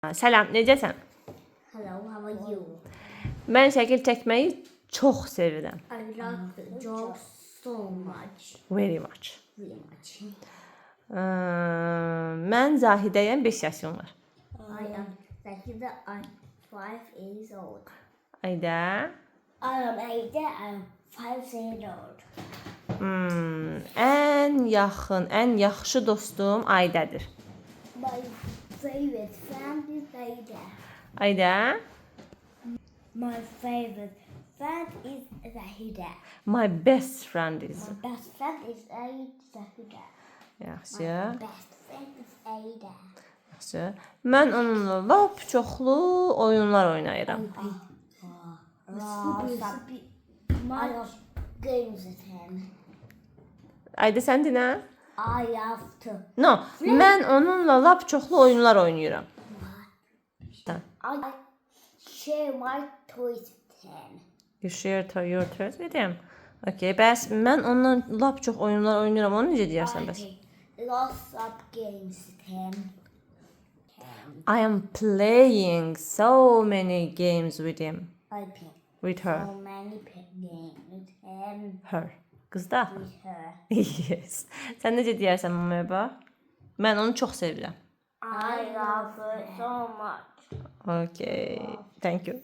Selam, necəsən? Hello, how are you? Mən şəkil çəkməyi çox sevirəm. I love the job so much. Very much. Very much. Mən Zahidəyəm, 5 yaşım var. I am Zahida. I'm 5 years old. Ayda. I am Aida. I'm 5 years old. Ən yaxın, ən yaxşı dostum Aydədir. My favorite friend is Aida. Ayda. My favorite friend is Zahida. My best friend is. My best friend is Zahida. Yaxşı. My best friend is Aida. Yaxşı. Mən onunla lap çoxlu oyunlar oynayıram. I love games with him. Ayda sən dinə? I have to. No, mən onunla lap çoxlu oyunlar oynayıram. I share my toys with him. You share your toys with him. Okay, bəs mən onunla lap çox oyunlar oynayıram. Onu necə deyərsən bəs? I lots of games with him. I am playing so many games with him. I play With her. so many games with him. Her. Qız da? With her. Yes. Sən necə deyərsən Məba? Mən onu çox sevirəm. I love her so much. Okay. Thank you.